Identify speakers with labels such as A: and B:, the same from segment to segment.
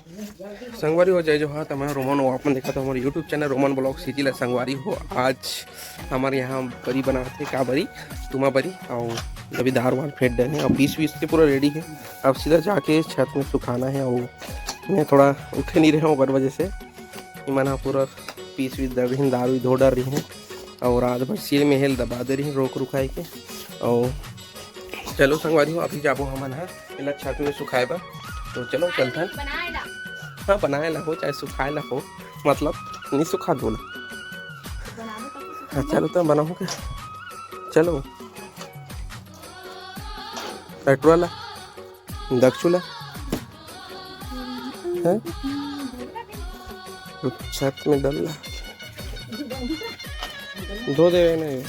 A: संगवारी हो जाए जो हाँ तो मैं रोमन हो अपन देखा तो हमारे यूट्यूब चैनल रोमन ब्लॉग सीजिल संगवारी हो। आज हमारे यहाँ बरी बनाते का बरी तुमा बरी और अभी दार वार फेंट देने और पीस के पूरा रेडी है। अब सीधा जाके छत में सुखाना है और मैं थोड़ा उठे नहीं रहा हूँ बर वजह से मना पूरा पीस दे रही हैं, दारू धो डाल रही हैं और रात भर सिर में हेल दबा दे रही हैं रोक रुकाई के। और चलो संगवारी हो अभी जाबो हमन है इला छत में सुखाए बा तो चलो चलते हैं। हाँ बनाए ला हो चाहे सुखाए ला हो मतलब नहीं सुखा दो ला। हाँ चलो तो बनाओ क्या चलो पेट्रोल ला दक्षुला है तो छत में डल ला धो दे नहीं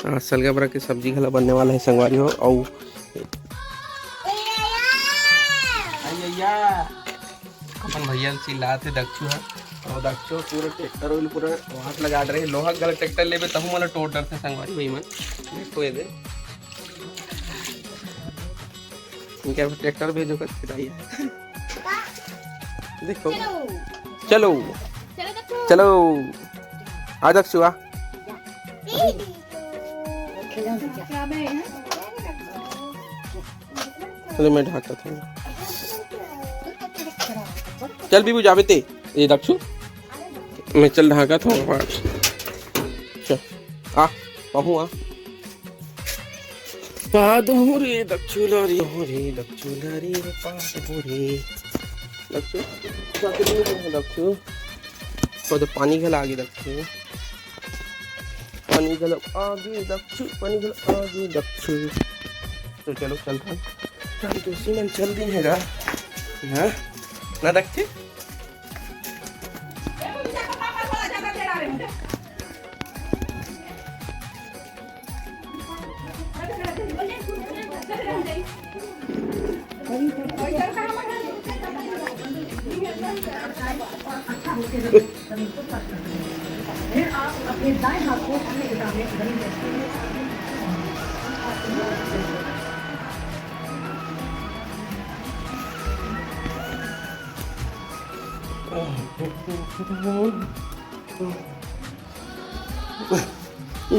A: हाँ सलगा बरा की सब्जी घला बनने वाला है संगवारी हो। और अपन भैया चिल्लाते दक्षु है और दक्षु पूरा ट्रैक्टर वाले पूरा हाथ लगा रहे लोहा गल ट्रैक्टर लेबे तहु मला टोट डरते संगवारी भाई मन देखो ये दे इनके ट्रैक्टर भेजो कर फिराई देखो चलो चलो आ दक्षु आ चलो मैं ढाका था चल बीबू जावे ते ये दक्षु मैं चल ढाका था चल आ पहू आ पाद हो रे दक्षु लारी हो रे दक्षु लारी रे पाद हो रे दक्षु दक्षु तो पानी घला आगे दक्षु पानी घला आगे दक्षु पानी घला आगे दक्षु तो चलो चलता चल तो सीमन चल दी है गा हाँ ना दक्षु
B: आप अपने दाएं हाथ को अपने किताब में बंद करें।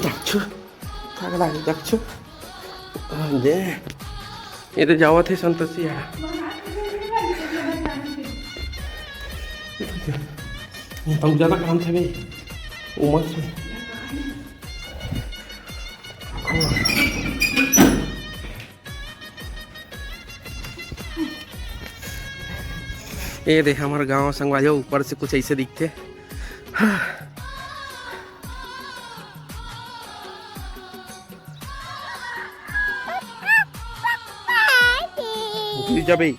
A: दक्षु थकड़ा है दक्षु दे ये तो जावा थे संतोषी यार बहुत ज़्यादा काम था भाई उमस में ये देख हमारे गांव संगवारी ऊपर से कुछ ऐसे दिखते जा भाई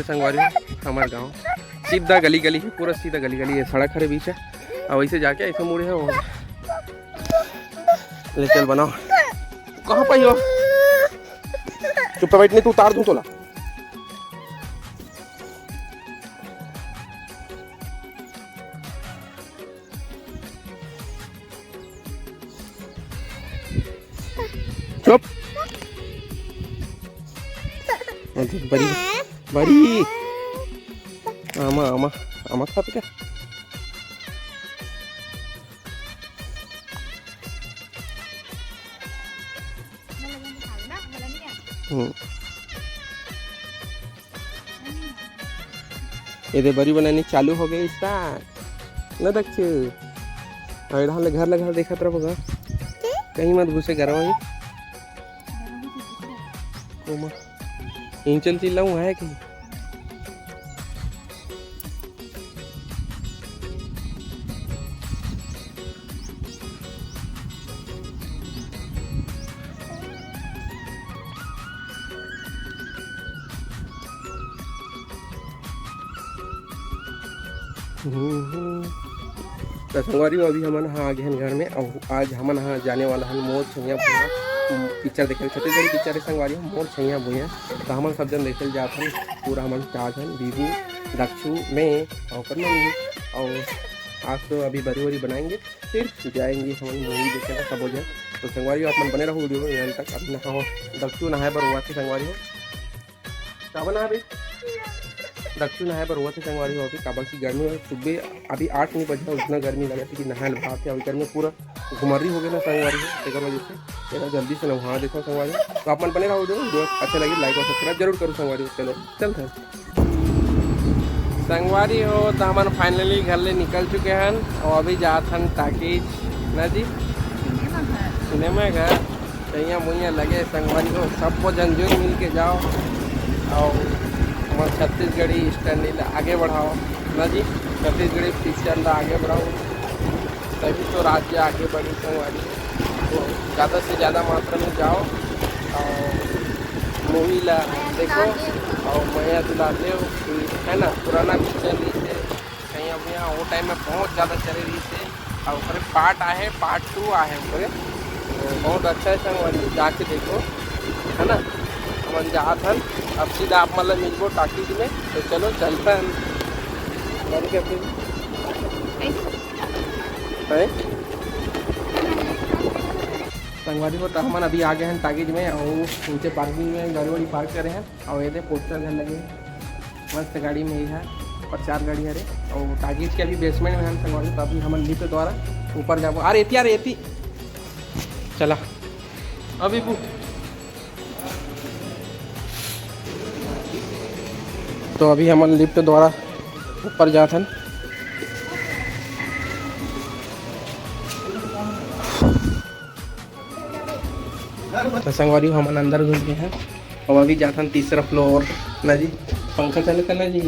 A: संगवारी हमारे गांव सीधा गली गली है पूरा सीधा गली गली है सड़क है बीच है और वैसे जाके ऐसे मुड़े है वो ले चल बनाओ कहाँ पाई हो चुप बैठ नहीं तू उतार दूं तोला चुप बड़ी बड़ी आमा आमा आमा खाते क्या ये बड़ी बनानी चालू हो गई स्टार्ट न दक्षु घर लगा देखा तरफ कहीं मत घुसे घर में इंचल चिल्लाऊं है कहीं तो संगवारी अभी हमन हाँ आगे घर में और आज हमन हाँ जाने वाला हन मोर छंगिया पिक्चर देखे छत्तीसगढ़ी पिक्चर है संगवारी हो मोर छैया भुइया तो हमन सब जन देखे जाथन पूरा हमन चाहन बीबू दक्षु में और करना और आज तो अभी बरी वरी बनाएंगे फिर जाएंगे हम मूवी देखेगा सब हो जाए। तो संगवारी हो अपन बने रहो वीडियो में यहाँ तक। अभी नहा हो दक्षु नहाए पर हुआ थे संगवारी हो काबा नहा अभी दक्षु नहाए पर हुआ थे संगवारी हो अभी काबा की गर्मी है सुबह अभी 8 नहीं बजा उतना गर्मी लगा थी कि नहाए भाग थे अभी गर्मी पूरा घुमरी हो गया ना संगवारी हो तेकर वजह से तेरा जल्दी से नहा देखो संगवारी हो। तो अपन बने रहो वीडियो अच्छा लगे लाइक और सब्सक्राइब जरूर करो संगवारी हो। चलो चलते हैं संगवारी हो तो हम फाइनली घर ले निकल चुके हैं और अभी जात हन टाकीज ना जी सिनेमा घर तैयाँ मुइया लगे संगवारी हो सबको जनजुन मिल के जाओ और हमारे छत्तीसगढ़ी स्टैंड आगे बढ़ाओ ना जी छत्तीसगढ़ी पिक्चर ला आगे बढ़ाओ तभी तो राज्य आगे बढ़ी संगवारी तो ज़्यादा से ज़्यादा मात्रा में जाओ और मूवी ला देखो और मैया दुलाते हो है ना पुराना पिक्चर रही थे कहीं अब यहाँ वो टाइम में बहुत ज़्यादा चले रही थे और ऊपर पार्ट आए पार्ट 2 आए ऊपर तो बहुत अच्छा है संगवारी जाके देखो है ना हम जात हन अब सीधा आप मतलब मिलबो टाकीज में तो चलो चलता है के फिर संगवारी हो तो हम अभी आ गए हैं टाकीज में और नीचे पार्किंग में गाड़ी वाड़ी पार्क करे हैं और ये पोस्टर घर लगे मस्त गाड़ी में ही है और 4 गाड़ी है रे और टाकीज के अभी बेसमेंट में हम संगवारी तो अभी हम लिफ्ट द्वारा ऊपर जाबो अरे एती चला अभी तो अभी हम लिफ्ट द्वारा ऊपर जाते हैं तो संगवारी हम अंदर घुस गए हैं और अभी जाते हैं तीसरा फ्लोर ना जी पंखा चले करना जी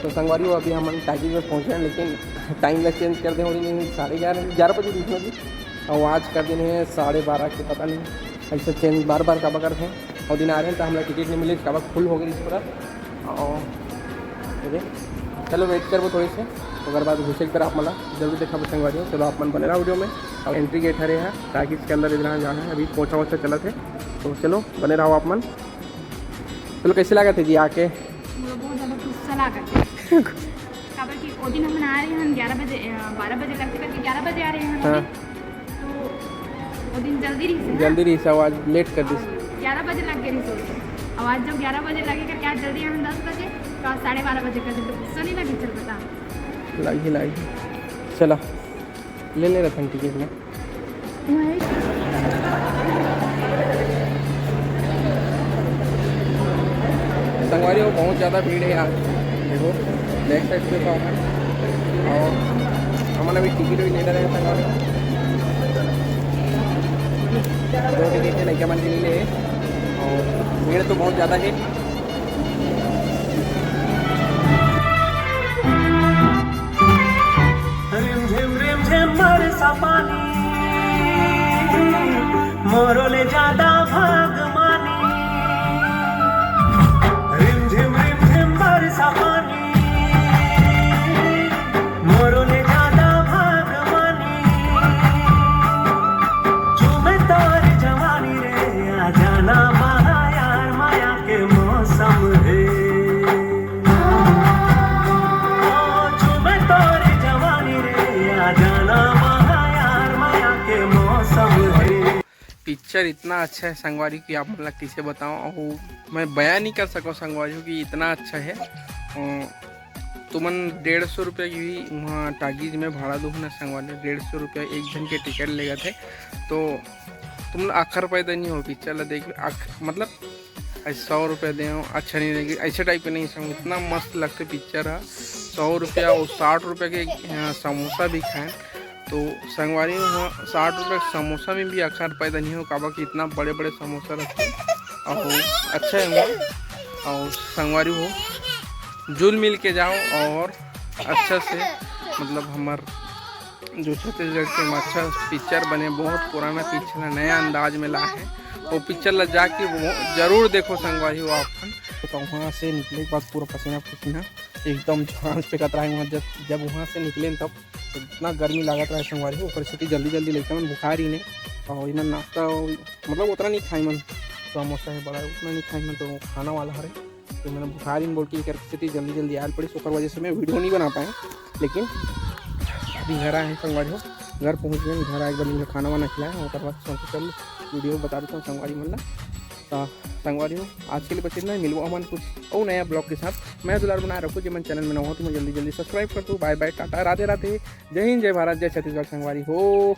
A: तो संगवारी हो अभी हम टाकीज में पहुँचे हैं लेकिन टाइम लग चेंज कर दें हो रही 11:30 बजे बीच में जी और आज कर देने हैं 12:30 के पता नहीं ऐसे चेंज बार बार काबा करते हैं और दिन आ रहे हैं तो हमें टिकट नहीं मिले काबा फुल हो गई इस पर और चलो वेट करो थोड़ी से अगर बाद घुसे की तरह आप मला जरूर देखा संगवारी हो। चलो आप मन बने रहा वीडियो में और एंट्री गेट हरे है ताकि इसके अंदर इधर जाना है अभी पहुँचा चला थे तो चलो बने रहो आप मन। चलो कैसे लगा थे जी आके
B: बहुत ज़्यादा गुस्सा लगा काबर कि वो दिन हम आ रहे हैं 11 बजे 12 बजे लगते करके 11 बजे आ रहे हैं
A: हाँ
B: तो वो दिन जल्दी
A: रही से आवाज़ लेट कर दी
B: 11 बजे लग गई रही आवाज़ जब 11 बजे लगेगा क्या जल्दी हम 10 बजे तो 12:30 बजे कर देते गुस्सा नहीं लगी चल बता
A: लगी चला ले रहा टिकट में संगवारी हो बहुत ज़्यादा भीड़ है यार देखो बैक साइड पे तो और हमारा भी टिकट भी ले रहे हैं संगवारी 2 टिकट है लड़का मन के लिए और भीड़ तो बहुत ज़्यादा है।
C: मोरोले ज्यादा भाग मानी रिम झिम बरसा पानी मोरोले ज्यादा भाग मानी चूमे तोर जवानी रे आ जाना माया यार माया के मौसम है चूमे तोर जवानी रे आ जाना माया यार माया के मौसम है।
A: पिक्चर इतना अच्छा है संगवारी की आप मतलब किसे बताऊँ और मैं बयान नहीं कर सकूँ संगवारी की इतना अच्छा है। तुमन 150 रुपये की भी वहाँ टाकीज में भाड़ा दूँ ना संगवारी 150 रुपये एक जन के टिकट ले गए थे तो तुम आखिर पैदा नहीं हो पिक्चर ला देख मतलब 100 रुपये दे अच्छा नहीं लगेगी ऐसे टाइप के नहीं समझ इतना मस्त लगते पिक्चर है 100 रुपया और 60 रुपये के समोसा भी खाएँ तो संगवारी में 60 रुपये समोसा में भी आखिर पैदा नहीं हो काबा कि इतना बड़े बड़े समोसा रखते हैं और अच्छा है वो और संगवारी हो जुल मिल के जाओ और अच्छा से मतलब हमार जो छत्तीसगढ़ के अच्छा पिक्चर बने बहुत पुराना पिक्चर है नया अंदाज में ला है वो पिक्चर ला जाके वो जरूर देखो संगवारी हो आप तो वहाँ से निकले के बाद पूरा पसीना पसीना एकदम झांस पे कतरा है। वहाँ जब वहाँ से निकले तब तो इतना गर्मी लागत रहा है संगवारी हो। परिस्थिति जल्दी जल्दी लेकर मन बुखार ही नहीं और इमन नाश्ता मतलब उतना नहीं खाई मन, समोसा है बड़ा उतना नहीं खाई मन, तो खाना वाला है तो मैंने बुखार ही बोल के परिस्थिति जल्दी जल्दी आयल पड़ी। तो वजह से मैं वीडियो नहीं बना पाया, लेकिन अभी घर आए हैं संगवारी हो, घर पहुँच गए। घर आए बनी खाना वाना खिलाया और बाद सोच चल वीडियो बता देता हूँ संगवारी मन ला। तो संगवारी हो आज के लिए बस इतना ही, मिलूँ अमन कुछ और नया ब्लॉग के साथ। मैं दुलार बनाए रखूँ, जब मैं चैनल में ना हो तो मैं जल्दी जल्दी सब्सक्राइब कर दूँ। बाय बाय, टाटा, राधे राधे, जय हिंद, जय भारत, जय छत्तीसगढ़ संगवारी हो।